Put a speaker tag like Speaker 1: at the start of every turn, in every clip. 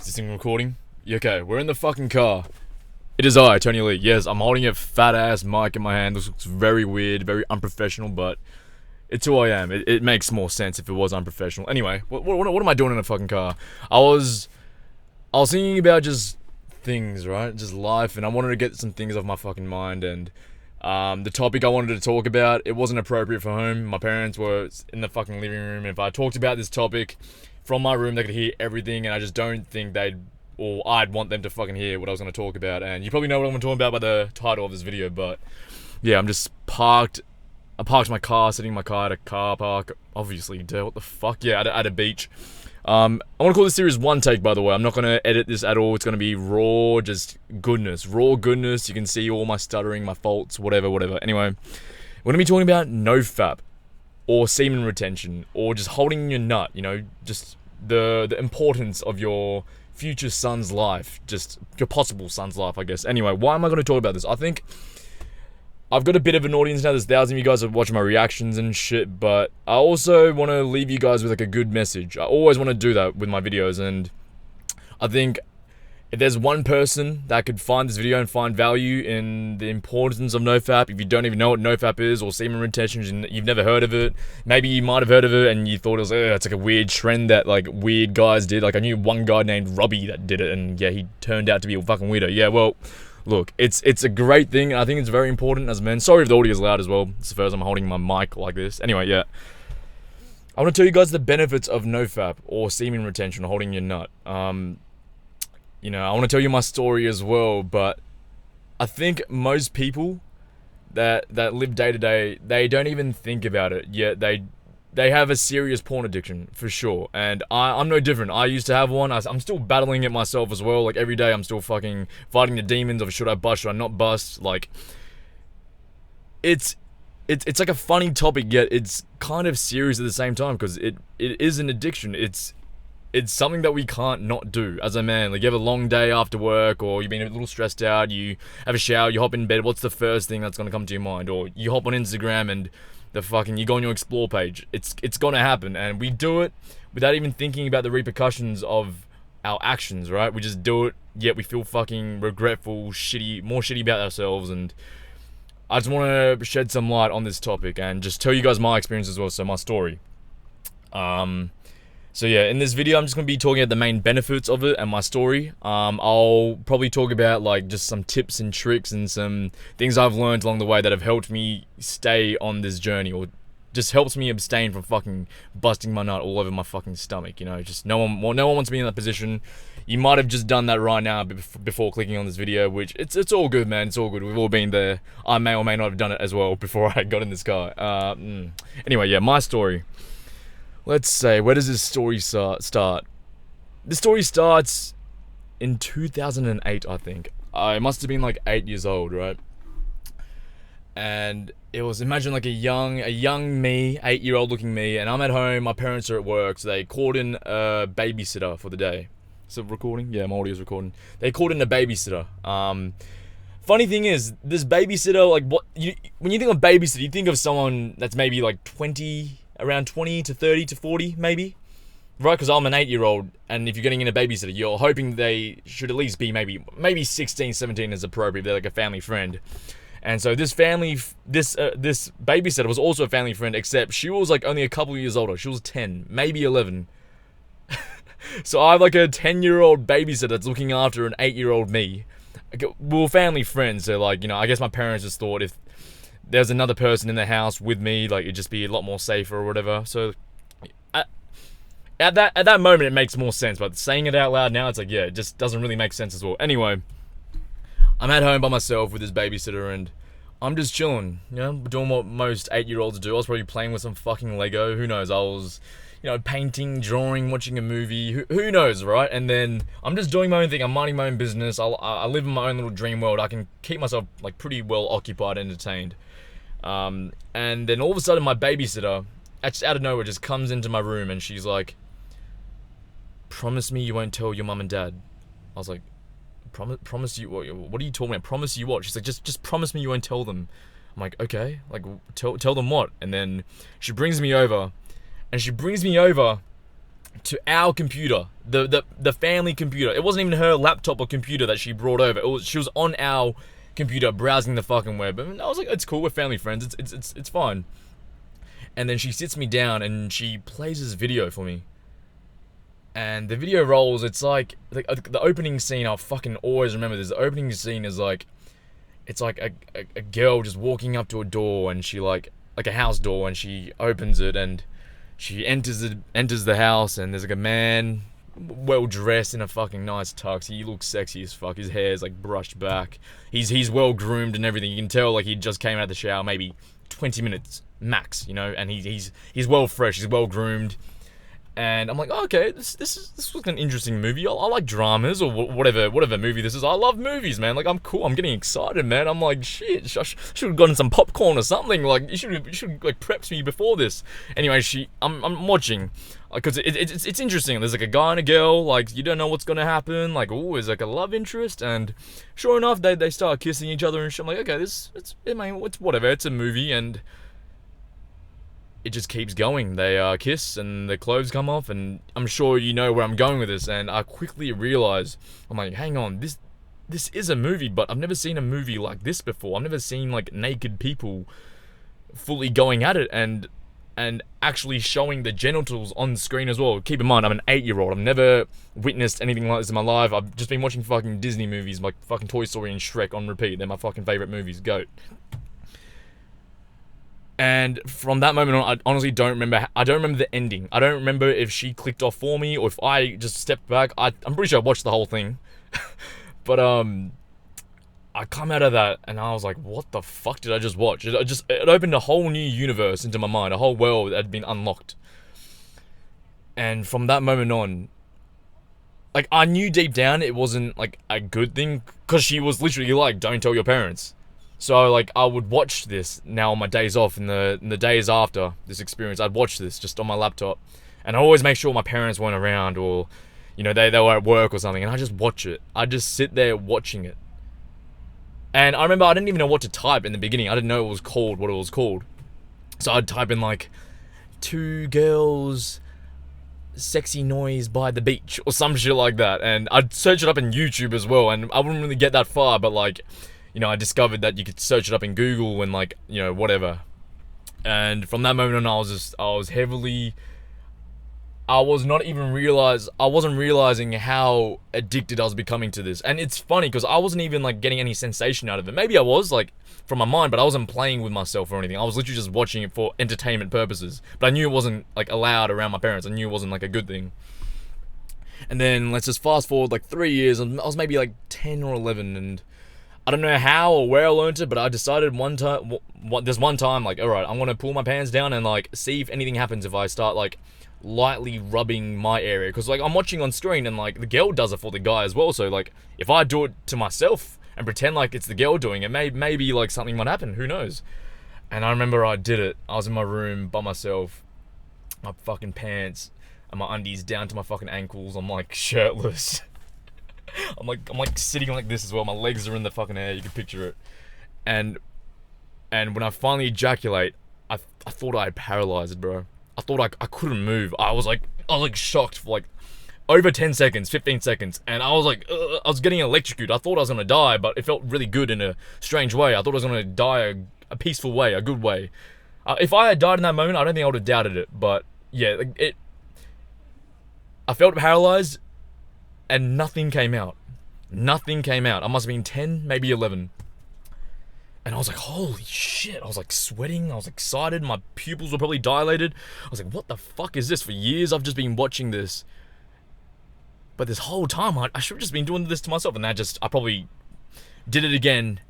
Speaker 1: Is this thing recording? Yeah, okay, we're in the fucking car. It is I, Tony Lee. Yes, I'm holding a fat ass mic in my hand. This looks very weird, very unprofessional, but it's who I am. It makes more sense if it was unprofessional. Anyway, what am I doing in a fucking car? I was thinking about just things, right? Just life, and I wanted to get some things off my fucking mind, and the topic I wanted to talk about, it wasn't appropriate for home. My parents were in the fucking living room, and if I talked about this topic from my room, they could hear everything, and I just don't think I'd want them to fucking hear what I was going to talk about. And you probably know what I'm talking about by the title of this video, but yeah, I'm just parked. I parked my car, sitting in my car at a car park, obviously, dude, what the fuck, yeah, at a beach. I want to call this series One Take, by the way. I'm not going to edit this at all. It's going to be raw, just goodness. Raw goodness. You can see all my stuttering, my faults, whatever. Anyway, we're going to be talking about nofap, or semen retention, or just holding your nut, you know, just the importance of your future son's life, just your possible son's life, I guess. Anyway, why am I going to talk about this? I think I've got a bit of an audience now. There's thousands of you guys that watch my reactions and shit, but I also want to leave you guys with like a good message. I always want to do that with my videos, and I think if there's one person that could find this video and find value in the importance of nofap, if you don't even know what nofap is, or semen retention, and you've never heard of it, maybe you might have heard of it and you thought it was, it's like a weird trend that like weird guys did. Like I knew one guy named Robbie that did it, and yeah, he turned out to be a fucking weirdo. Yeah, well, look, it's a great thing, and I think it's very important as men. Sorry if the audio is loud as well. It's the first time I'm holding my mic like this. Anyway, yeah. I want to tell you guys the benefits of nofap, or semen retention, or holding your nut. You know, I want to tell you my story as well, but I think most people that live day to day, they don't even think about it, yet they have a serious porn addiction, for sure. And I'm no different. I used to have one. I'm still battling it myself as well. Like, every day I'm still fucking fighting the demons of should I bust, should I not bust. Like, it's like a funny topic, yet it's kind of serious at the same time, because it is an addiction. It's something that we can't not do as a man. Like, you have a long day after work, or you've been a little stressed out, you have a shower, you hop in bed, what's the first thing that's going to come to your mind? Or you hop on Instagram and you go on your explore page. It's going to happen, and we do it without even thinking about the repercussions of our actions, right? We just do it, yet we feel fucking regretful, more shitty about ourselves. And I just want to shed some light on this topic and just tell you guys my experience as well, so my story. So yeah, in this video, I'm just going to be talking about the main benefits of it and my story. I'll probably talk about like just some tips and tricks and some things I've learned along the way that have helped me stay on this journey, or just helps me abstain from fucking busting my nut all over my fucking stomach. You know, just no one wants me in that position. You might have just done that right now before clicking on this video, which it's all good, man. It's all good. We've all been there. I may or may not have done it as well before I got in this car. Anyway, yeah, my story. Let's say, where does this story start? This story starts in 2008, I think. I must have been like 8 years old, right? And it was, imagine like a young me, 8-year-old looking me, and I'm at home, my parents are at work, so they called in a babysitter for the day. Is it recording? Yeah, my audio's recording. They called in a babysitter. Funny thing is, this babysitter, like, when you think of babysitter, you think of someone that's maybe like around 20 to 30 to 40, maybe, right? Because I'm an 8-year-old, and if you're getting in a babysitter, you're hoping they should at least be maybe 16, 17 is appropriate. They're like a family friend. And so this babysitter was also a family friend, except she was like only a couple of years older. She was 10, maybe 11. So I have like a 10-year-old babysitter that's looking after an 8-year-old me. We were family friends, so like, you know, I guess my parents just thought if there's another person in the house with me, like, it'd just be a lot more safer or whatever. So at that moment it makes more sense, but saying it out loud now, it's like, yeah, it just doesn't really make sense as well. Anyway, I'm at home by myself with this babysitter, and I'm just chilling, you know, doing what most 8-year-olds do. I was probably playing with some fucking Lego, who knows, I was, you know, painting, drawing, watching a movie, who knows, right? And then I'm just doing my own thing, I'm minding my own business, I live in my own little dream world, I can keep myself, like, pretty well occupied, entertained. And then all of a sudden my babysitter, out of nowhere, just comes into my room, and she's like, "Promise me you won't tell your mum and dad." I was like, promise you what are you talking about? Promise you what? She's like, just promise me you won't tell them. I'm like, okay, like, tell them what? And then she brings me over to our computer, the family computer. It wasn't even her laptop or computer that she brought over. She was on our computer browsing the fucking web. And I was like, it's cool, we're family friends, it's fine. And then she sits me down and she plays this video for me. And the video rolls, it's like the opening scene, I'll fucking always remember this. The opening scene is like, it's like a girl just walking up to a door, and she like a house door, and she opens it and she enters the house, and there's like a man well dressed in a fucking nice tux. He looks sexy as fuck. His hair's like brushed back. He's well groomed and everything. You can tell like he just came out of the shower maybe 20 minutes max, you know, and he's well fresh, he's well groomed. And I'm like, oh, okay, this was an interesting movie. I like dramas or whatever movie this is. I love movies, man. Like, I'm cool. I'm getting excited, man. I'm like, shit. I should have gotten some popcorn or something. Like, you should like prepped me before this. Anyway, I'm watching because it's interesting. There's like a guy and a girl. Like, you don't know what's gonna happen. Like, oh, there's like a love interest, and sure enough, they start kissing each other and shit. I'm like, okay, it's whatever. It's a movie, and it just keeps going. They kiss and the clothes come off, and I'm sure you know where I'm going with this. And I quickly realize, I'm like, hang on, this is a movie, but I've never seen a movie like this before. I've never seen like naked people fully going at it and actually showing the genitals on screen as well. Keep in mind, I'm an 8-year-old. I've never witnessed anything like this in my life. I've just been watching fucking Disney movies, like fucking Toy Story and Shrek on repeat. They're my fucking favorite movies. Goat. And from that moment on, I honestly don't remember. I don't remember the ending. I don't remember if she clicked off for me or if I just stepped back. I'm pretty sure I watched the whole thing. But I come out of that and I was like, what the fuck did I just watch? It opened a whole new universe into my mind, a whole world that had been unlocked. And from that moment on, like, I knew deep down it wasn't like a good thing, because she was literally like, don't tell your parents. So, like, I would watch this now on my days off, in the days after this experience, I'd watch this just on my laptop. And I always make sure my parents weren't around, or, you know, they were at work or something, and I just watch it. I just sit there watching it. And I remember I didn't even know what to type in the beginning. I didn't know it was called what it was called. So I'd type in, like, 2 girls, sexy noise by the beach, or some shit like that. And I'd search it up in YouTube as well, and I wouldn't really get that far, but, like, you know, I discovered that you could search it up in Google and, like, you know, whatever. And from that moment on, I wasn't realizing how addicted I was becoming to this. And it's funny, because I wasn't even, like, getting any sensation out of it. Maybe I was, like, from my mind, but I wasn't playing with myself or anything. I was literally just watching it for entertainment purposes. But I knew it wasn't, like, allowed around my parents. I knew it wasn't, like, a good thing. And then, let's just fast forward, like, 3 years, and I was maybe, like, 10 or 11, and I don't know how or where I learned it, but I decided there's one time, like, alright, I'm gonna pull my pants down and, like, see if anything happens if I start, like, lightly rubbing my area. Because, like, I'm watching on screen and, like, the girl does it for the guy as well. So, like, if I do it to myself and pretend like it's the girl doing it, maybe, like, something might happen. Who knows? And I remember I did it. I was in my room by myself, my fucking pants and my undies down to my fucking ankles. I'm, like, shirtless. I'm like sitting like this as well. My legs are in the fucking air. You can picture it. And when I finally ejaculate, I thought I had paralyzed, bro. I thought I couldn't move. I was like shocked for like over 10 seconds, 15 seconds. And I was like, I was getting electrocuted. I thought I was gonna die, but it felt really good in a strange way. I thought I was gonna die a peaceful way, a good way. If I had died in that moment, I don't think I would have doubted it. But yeah, I felt paralyzed. And nothing came out. Nothing came out. I must have been 10, maybe 11. And I was like, holy shit. I was like sweating. I was excited. My pupils were probably dilated. I was like, what the fuck is this? For years, I've just been watching this. But this whole time, I should have just been doing this to myself. And I probably did it again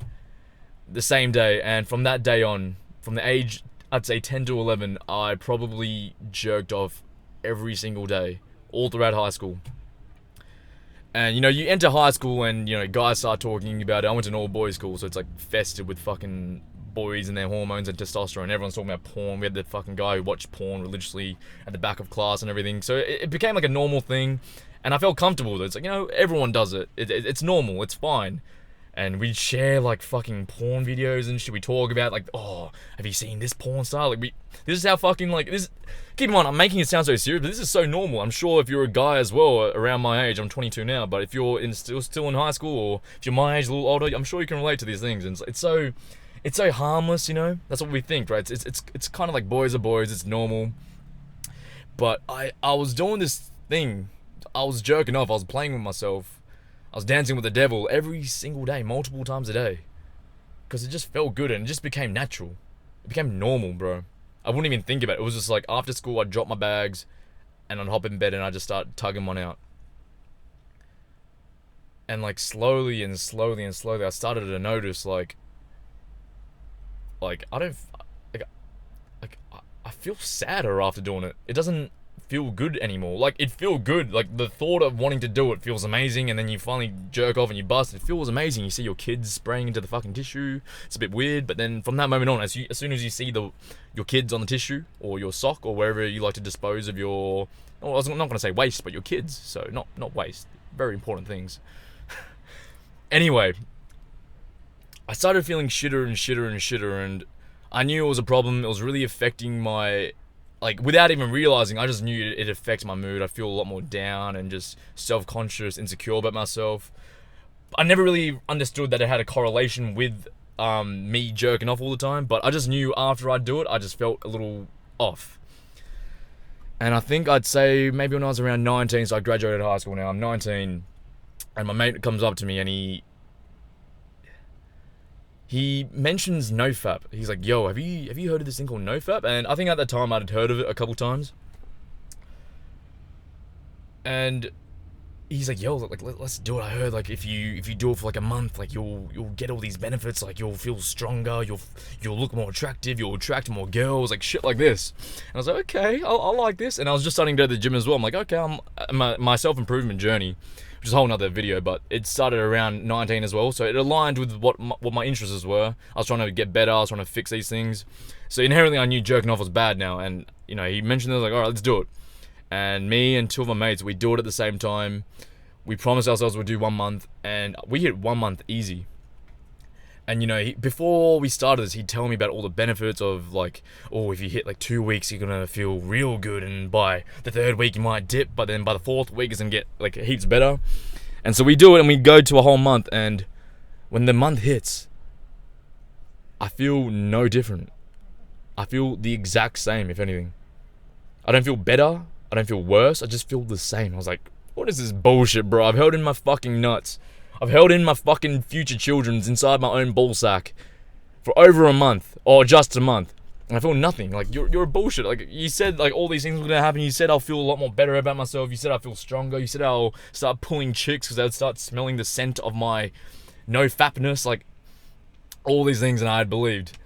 Speaker 1: the same day. And from that day on, from the age, I'd say 10 to 11, I probably jerked off every single day, all throughout high school. And, you know, you enter high school and, you know, guys start talking about it. I went to an all-boys school, so it's, like, festive with fucking boys and their hormones and testosterone. Everyone's talking about porn. We had the fucking guy who watched porn religiously at the back of class and everything. So it became, like, a normal thing. And I felt comfortable with it. It's like, you know, everyone does it. It's normal. It's fine. And we'd share like fucking porn videos and shit. We talk about like, oh, have you seen this porn star? Like this is how fucking like this. Keep in mind, I'm making it sound so serious, but this is so normal. I'm sure if you're a guy as well, around my age, I'm 22 now, but if you're still in high school, or if you're my age, a little older, I'm sure you can relate to these things. And it's so harmless, you know. That's what we think, right? It's kind of like boys are boys. It's normal. But I was doing this thing. I was jerking off. I was playing with myself. I was dancing with the devil every single day, multiple times a day. Because it just felt good and it just became natural. It became normal, bro. I wouldn't even think about it. It was just like after school, I'd drop my bags and I'd hop in bed and I'd just start tugging one out. And like slowly and slowly and slowly, I started to notice like I don't, like I feel sadder after doing it. It doesn't feel good anymore. Like it feel good. Like the thought of wanting to do it feels amazing, and then you finally jerk off and you bust. It feels amazing. You see your kids spraying into the fucking tissue. It's a bit weird, but then from that moment on, as soon as you see your kids on the tissue or your sock or wherever you like to dispose of your, well, I was not going to say waste, but your kids. So not waste. Very important things. Anyway, I started feeling shitter and shitter and shitter, and I knew it was a problem. It was really affecting my, like, without even realizing, I just knew it affects my mood. I feel a lot more down and just self-conscious, insecure about myself. I never really understood that it had a correlation with me jerking off all the time, but I just knew after I'd do it, I just felt a little off. And I think I'd say maybe when I was around 19, so I graduated high school now, I'm 19, and my mate comes up to me and he mentions nofap. He's like, yo, have you heard of this thing called nofap? And I think at the time I'd heard of it a couple times. And he's like, yo, like let's do it. I heard like if you do it for like a month, like you'll get all these benefits. Like you'll feel stronger. You'll look more attractive. You'll attract more girls. Like shit like this. And I was like, okay, I like this. And I was just starting to go to the gym as well. I'm like, okay, I'm my self-improvement journey, which is a whole nother video, but it started around 19 as well, so it aligned with what my interests were. I was trying to get better, I was trying to fix these things. So inherently I knew jerking off was bad now, and you know, he mentioned it, I was like, alright, let's do it. And me and two of my mates, we do it at the same time. We promised ourselves we'd do 1 month, and we hit 1 month easy. And you know, before we started this, he'd tell me about all the benefits of like, oh, if you hit like 2 weeks, you're gonna feel real good, and by the 3rd week you might dip, but then by the 4th week it's gonna get like heaps better. And so we do it, and we go to a whole month, and when the month hits, I feel no different. I feel the exact same, if anything. I don't feel better, I don't feel worse, I just feel the same. I was like, what is this bullshit, bro? I've held in my fucking nuts. I've held in my fucking future children's inside my own ballsack for over a month, or just a month, and I feel nothing. Like, you're a bullshit. Like, you said, like, all these things were gonna happen. You said I'll feel a lot more better about myself. You said I'll feel stronger. You said I'll start pulling chicks because they'd start smelling the scent of my no-fapness. Like, all these things, and I had believed.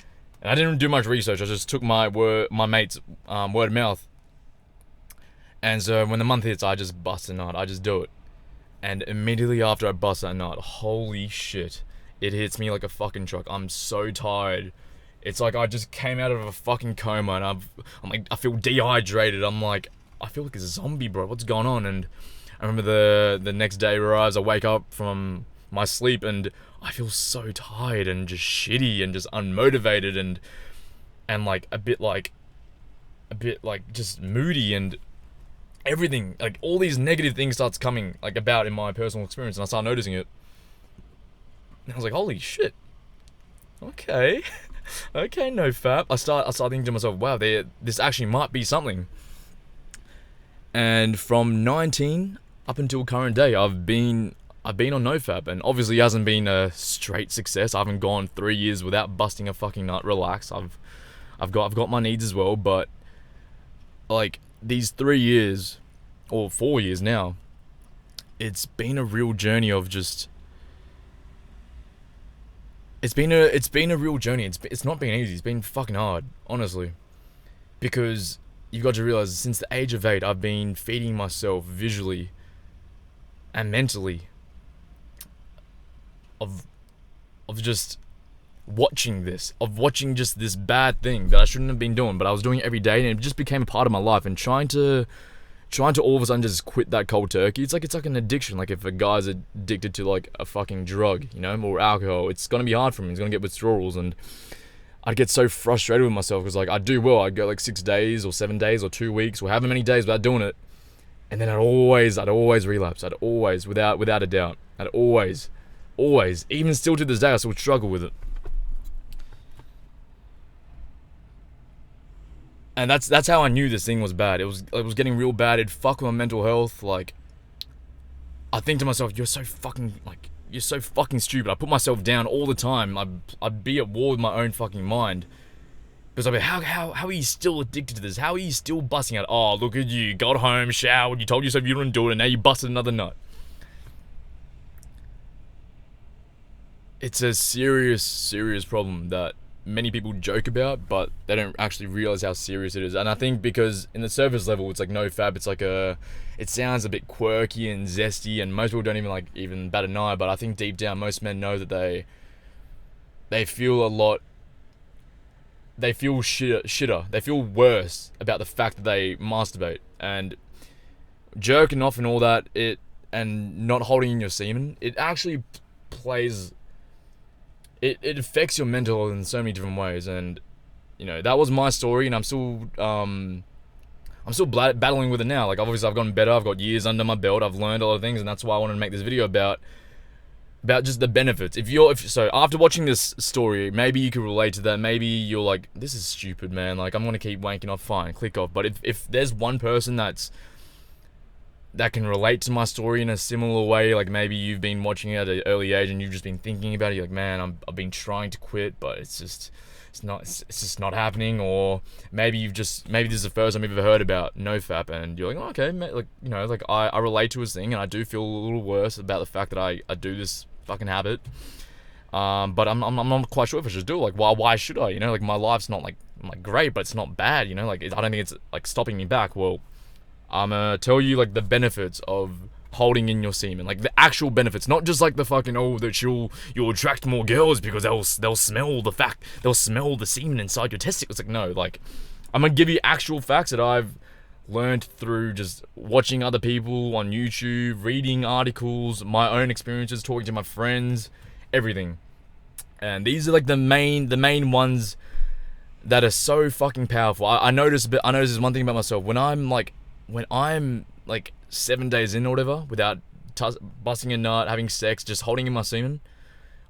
Speaker 1: And I didn't do much research. I just took my mate's word of mouth. And so when the month hits, I just bust a nut. I just do it. And immediately after I bust that nut, holy shit, it hits me like a fucking truck. I'm so tired. It's like I just came out of a fucking coma, and I'm like, I feel dehydrated. I'm like, I feel like a zombie, bro. What's going on? And I remember the next day arrives. I wake up from my sleep, and I feel so tired and just shitty and just unmotivated and like a bit like just moody, and everything, like all these negative things starts coming like about in my personal experience, and I start noticing it. And I was like, holy shit. Okay. Okay, no fap. I start thinking to myself, wow, this actually might be something. And from 19 up until current day, I've been on nofap, and obviously it hasn't been a straight success. I haven't gone 3 years without busting a fucking nut. Relax. I've got my needs as well, but like these 3 years or 4 years now, it's been a real journey of just. It's been a real journey. It's not been easy. It's been fucking hard, honestly, because you've got to realize since the age of 8, I've been feeding myself visually and mentally of just watching just this bad thing that I shouldn't have been doing, but I was doing it every day, and it just became a part of my life. And trying to trying to all of a sudden just quit that cold turkey, it's like an addiction. Like if a guy's addicted to like a fucking drug, you know, or alcohol, it's gonna be hard for him. He's gonna get withdrawals, and I'd get so frustrated with myself because like I'd do well. I'd go like 6 days or 7 days or 2 weeks or however many days without doing it, and then I'd always relapse. I'd always, without a doubt, I'd always, even still to this day, I still struggle with it. And that's how I knew this thing was bad. It was getting real bad. It'd fuck with my mental health. Like, I think to myself, you're so fucking stupid. I put myself down all the time. I'd be at war with my own fucking mind. Because I'd be, how are you still addicted to this? How are you still busting out? Oh, look at you. Got home, showered, you told yourself you wouldn't do it, and now you busted another nut. It's a serious problem that many people joke about, but they don't actually realize how serious it is. And I think because in the surface level, it's like no fab. It's like it sounds a bit quirky and zesty, and most people don't even bat an eye. But I think deep down, most men know that they feel a lot. They feel shitter. They feel worse about the fact that they masturbate and jerking off and all that. And not holding in your semen. It actually plays. It affects your mental health in so many different ways, and you know that was my story, and I'm still battling with it now. Like obviously I've gotten better, I've got years under my belt, I've learned a lot of things, and that's why I wanted to make this video about just the benefits. So after watching this story, maybe you could relate to that. Maybe you're like, this is stupid, man. Like I'm gonna keep wanking off, fine, click off. But if there's one person that can relate to my story in a similar way, like maybe you've been watching it at an early age and you've just been thinking about it, you're like, man, I've been trying to quit, but it's just not happening. Or maybe this is the first time you've ever heard about NoFap, and you're like, oh, okay, like, you know, like I relate to his thing, and I do feel a little worse about the fact that I do this fucking habit. But I'm not quite sure if I should do it. Like, why should I? You know, like my life's not like great, but it's not bad. You know, like I don't think it's like stopping me back. Well, I'm gonna tell you like the benefits of holding in your semen, like the actual benefits, not just like the fucking that you'll attract more girls because they'll smell the semen inside your testicles. Like no, like I'm gonna give you actual facts that I've learned through just watching other people on YouTube, reading articles, my own experiences, talking to my friends, everything. And these are like the main ones that are so fucking powerful. I noticed this one thing about myself. When I'm like 7 days in or whatever, without busting a nut, having sex, just holding in my semen,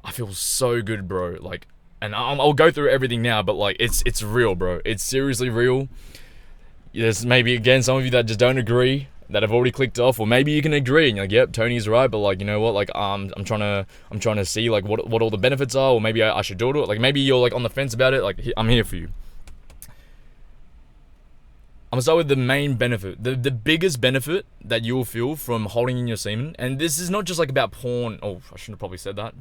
Speaker 1: I feel so good, bro. Like, and I'll go through everything now, but like, it's real, bro. It's seriously real. There's maybe, again, some of you that just don't agree, that have already clicked off, or maybe you can agree and you're like, yep, Tony's right, but like, you know what, like, I'm trying to see like what all the benefits are, or maybe I should do it. Like, maybe you're like on the fence about it. Like, I'm here for you. I'm gonna start with the main benefit. The biggest benefit that you'll feel from holding in your semen, and this is not just like about porn. Oh, I shouldn't have probably said that.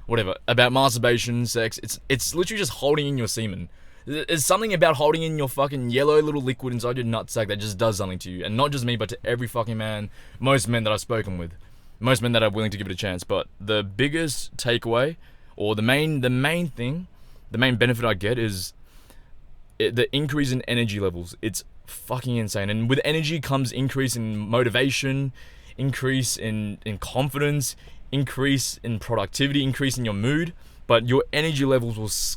Speaker 1: Whatever. About masturbation, sex. It's literally just holding in your semen. There's something about holding in your fucking yellow little liquid inside your nutsack that just does something to you, and not just me, but to every fucking man, most men that I've spoken with, most men that are willing to give it a chance. But the biggest takeaway, or the main thing, the main benefit I get is the increase in energy levels. It's fucking insane. And with energy comes increase in motivation, increase in confidence, increase in productivity, increase in your mood. But your energy levels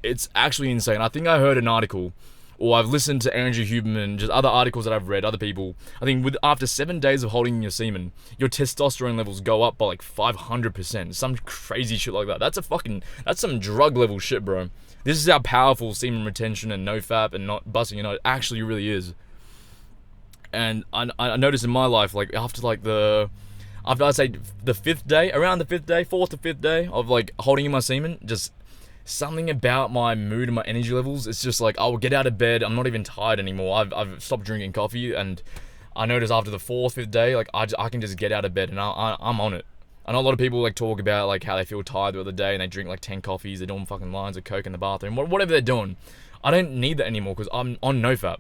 Speaker 1: it's actually insane. I think I heard an article, or I've listened to Andrew Huberman, just other articles that I've read, other people. I think after 7 days of holding in your semen, your testosterone levels go up by like 500%. Some crazy shit like that. That's some drug level shit, bro. This is how powerful semen retention and NoFap and not busting a nut actually really is. And I noticed in my life, like after I'd say the 5th day, around the 5th day, 4th to 5th day of like holding in my semen, just something about my mood and my energy levels. It's just like, I'll get out of bed, I'm not even tired anymore. I've stopped drinking coffee, and I noticed after the 4th, 5th day, like I can just get out of bed and I'm on it. I know a lot of people like talk about like how they feel tired the other day and they drink like 10 coffees, they're doing fucking lines of coke in the bathroom, whatever they're doing. I don't need that anymore because I'm on NoFap.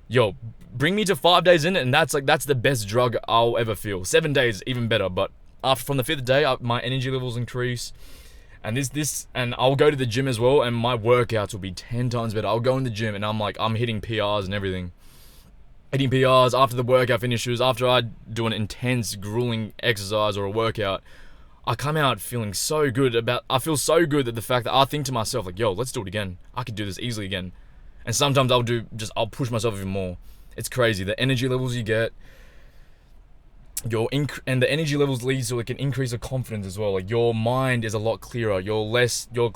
Speaker 1: Yo, bring me to 5 days in it, and that's the best drug I'll ever feel. 7 days, even better. But from the 5th day, my energy levels increase, and and I'll go to the gym as well, and my workouts will be 10 times better. I'll go in the gym and I'm hitting PRs and everything. hitting PRs after the workout finishes, after I do an intense, grueling exercise or a workout. I come out feeling so good I feel so good that the fact that I think to myself, like, yo, let's do it again. I could do this easily again. And sometimes I'll push myself even more. It's crazy. The energy levels you get, and the energy levels leads to like an increase of confidence as well. Like your mind is a lot clearer. Your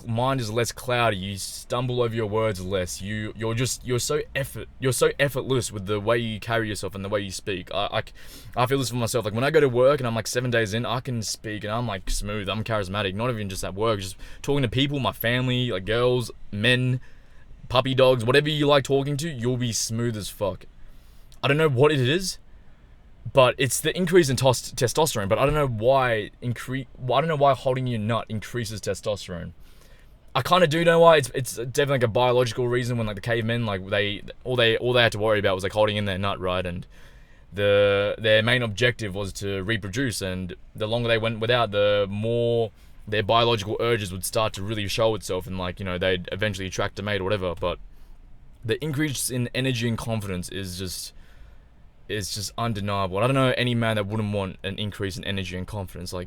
Speaker 1: mind is less cloudy. You stumble over your words less. You're so effortless with the way you carry yourself and the way you speak. I feel this for myself. Like when I go to work and I'm like 7 days in, I can speak and I'm like smooth. I'm charismatic. Not even just at work. Just talking to people, my family, like girls, men, puppy dogs, whatever you like talking to, you'll be smooth as fuck. I don't know what it is, but it's the increase in testosterone. But I don't know why holding your nut increases testosterone. I kind of do know why. It's definitely like a biological reason. When like the cavemen, like all they had to worry about was like holding in their nut, right? And their main objective was to reproduce. And the longer they went without, the more their biological urges would start to really show itself, and like, you know, they'd eventually attract a mate or whatever. But the increase in energy and confidence is just undeniable. I don't know any man that wouldn't want an increase in energy and confidence. I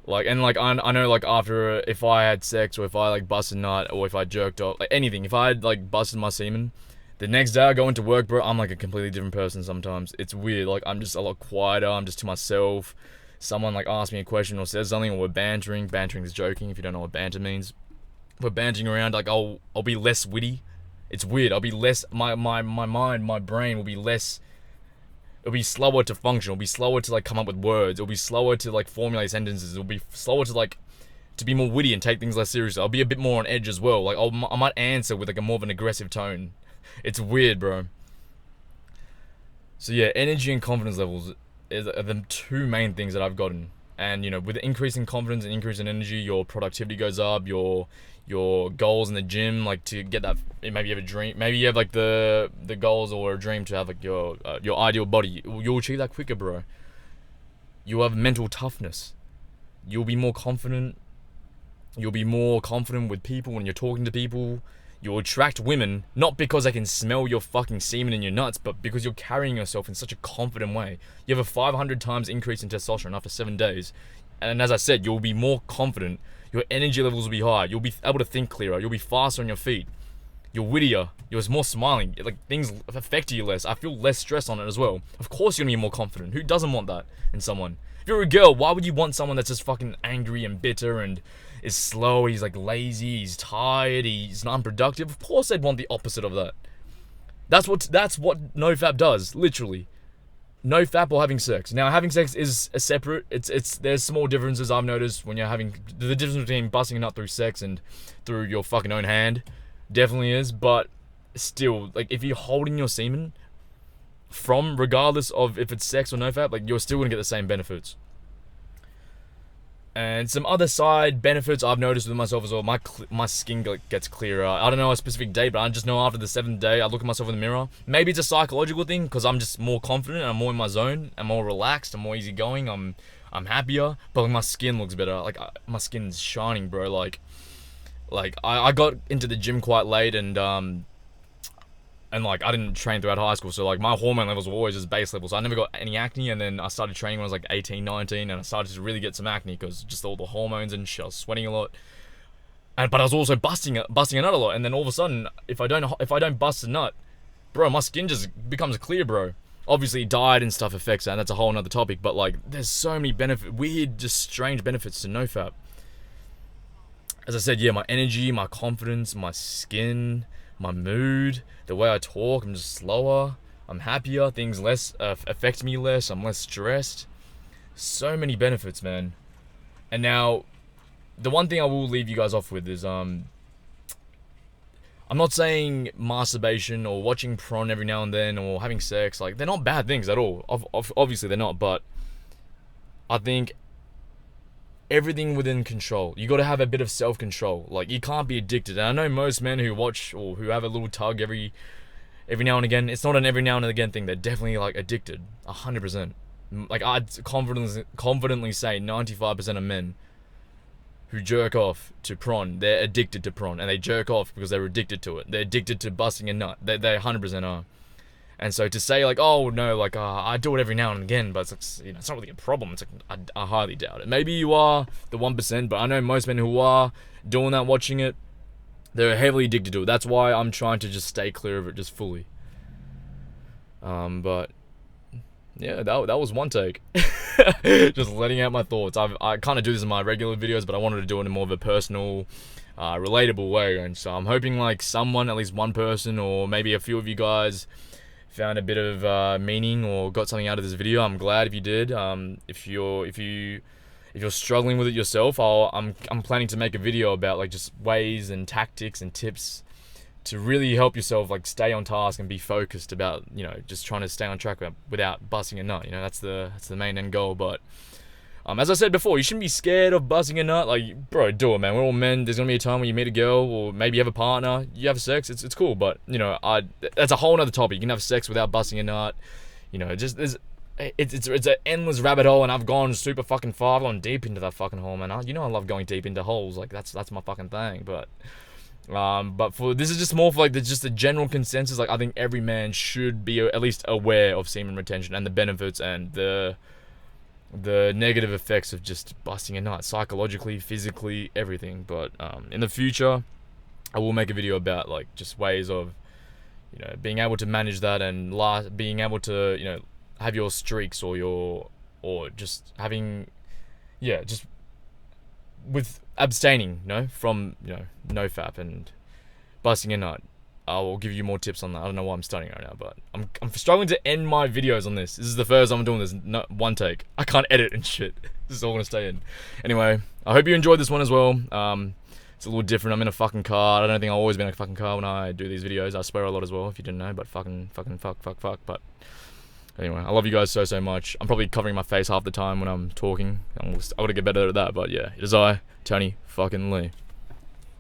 Speaker 1: know, like, after, if I had sex, or if I like busted a nut, or if I jerked off, like anything, if I had like busted my semen, the next day I go into work, bro, I'm like a completely different person sometimes. It's weird. Like, I'm just a lot quieter. I'm just to myself. Someone like asks me a question or says something, or we're bantering. Bantering is joking, if you don't know what banter means. We're bantering around, like I'll be less witty. It's weird. I'll be less, my mind, my brain will be less, it'll be slower to function. It'll be slower to like come up with words. It'll be slower to like formulate sentences. It'll be slower to be more witty and take things less seriously. I'll be a bit more on edge as well. Like I might answer with like a more of an aggressive tone. It's weird, bro. So yeah, energy and confidence levels are the two main things that I've gotten. And you know, with increasing confidence and increase in energy, your productivity goes up. Your goals in the gym, like to get that, maybe you have a dream, maybe you have like the goals or a dream to have like your ideal body, you'll achieve that quicker, bro. You'll have mental toughness. You'll be more confident. You'll be more confident with people when you're talking to people. You'll attract women, not because they can smell your fucking semen in your nuts, but because you're carrying yourself in such a confident way. You have a 500 times increase in testosterone after 7 days. And as I said, you'll be more confident. Your energy levels will be high. You'll be able to think clearer. You'll be faster on your feet. You're wittier. You're more smiling. Like, things affect you less. I feel less stress on it as well. Of course you're gonna be more confident. Who doesn't want that in someone? If you're a girl, why would you want someone that's just fucking angry and bitter and is slow, he's like lazy, he's tired, he's unproductive? Of course they'd want the opposite of that. That's what nofap does, literally. NoFap or having sex. Now, having sex is a separate. There's small differences I've noticed when you're having the difference between busting a nut through sex and through your fucking own hand. Definitely is, but still, like, if you're holding your semen from, regardless of if it's sex or NoFap, like, you're still gonna get the same benefits. And some other side benefits I've noticed with myself as well. My skin gets clearer. I don't know a specific date, but I just know after the 7th day, I look at myself in the mirror. Maybe it's a psychological thing, because I'm just more confident, I'm more in my zone, I'm more relaxed, I'm more easygoing, I'm happier. But like, my skin looks better. Like, my skin's shining, bro. Like I got into the gym quite late, and like, I didn't train throughout high school, so like, my hormone levels were always just base levels. So I never got any acne, and then I started training when I was like 18, 19, and I started to really get some acne because just all the hormones and shit. I was sweating a lot, but I was also busting a nut a lot. And then all of a sudden, if I don't bust a nut, bro, my skin just becomes clear, bro. Obviously, diet and stuff affects that, and that's a whole nother topic. But like, there's so many weird, just strange benefits to NoFap. As I said, yeah, my energy, my confidence, my skin, my mood, the way I talk, I'm just slower, I'm happier, things less affect me less, I'm less stressed. So many benefits, man. And now, the one thing I will leave you guys off with is, I'm not saying masturbation or watching porn every now and then or having sex, like, they're not bad things at all. Obviously they're not, but I think everything within control. You got to have a bit of self-control. Like, you can't be addicted. And I know most men who watch or who have a little tug every now and again, it's not an every now and again thing. They're definitely like addicted, 100%. Like, I'd confidently say 95% of men who jerk off to prawn, they're addicted to prawn, and they jerk off because they're addicted to it. They're addicted to busting a nut. They 100% are. And so to say like, oh no, like I do it every now and again, but it's like, it's not really a problem. It's like I highly doubt it. Maybe you are the 1%, but I know most men who are doing that, watching it, they're heavily addicted to it. That's why I'm trying to just stay clear of it just fully. But yeah, that was one take. Just letting out my thoughts. I kind of do this in my regular videos, but I wanted to do it in more of a personal, relatable way. And so I'm hoping like someone, at least one person, or maybe a few of you guys, found a bit of meaning or got something out of this video. I'm glad if you did. If you're struggling with it yourself, I'm planning to make a video about like just ways and tactics and tips to really help yourself like stay on task and be focused about just trying to stay on track without busting a nut. That's the main end goal. But as I said before, you shouldn't be scared of busting a nut. Like, bro, do it, man. We're all men. There's gonna be a time when you meet a girl, or maybe you have a partner, you have sex. It's cool, but that's a whole nother topic. You can have sex without busting a nut. It's an endless rabbit hole, and I've gone super fucking far. I've gone deep into that fucking hole, man. I love going deep into holes. Like that's my fucking thing. But for this is just more for like just the general consensus. Like I think every man should be at least aware of semen retention and the benefits and the negative effects of just busting a nut, psychologically, physically, everything. But in the future, I will make a video about like just ways of being able to manage that and being able to have your streaks or just having just with abstaining from nofap and busting a nut. I will give you more tips on that. I don't know why I'm studying right now, but I'm struggling to end my videos on this. This is the first time I'm doing this. One take. I can't edit and shit. This is all gonna stay in. Anyway, I hope you enjoyed this one as well. It's a little different. I'm in a fucking car. I don't think I've always been in a fucking car when I do these videos. I swear a lot as well, if you didn't know, but fuck. But anyway, I love you guys so much. I'm probably covering my face half the time when I'm talking. I gotta get better at that, but yeah, it is I, Tony fucking Lee.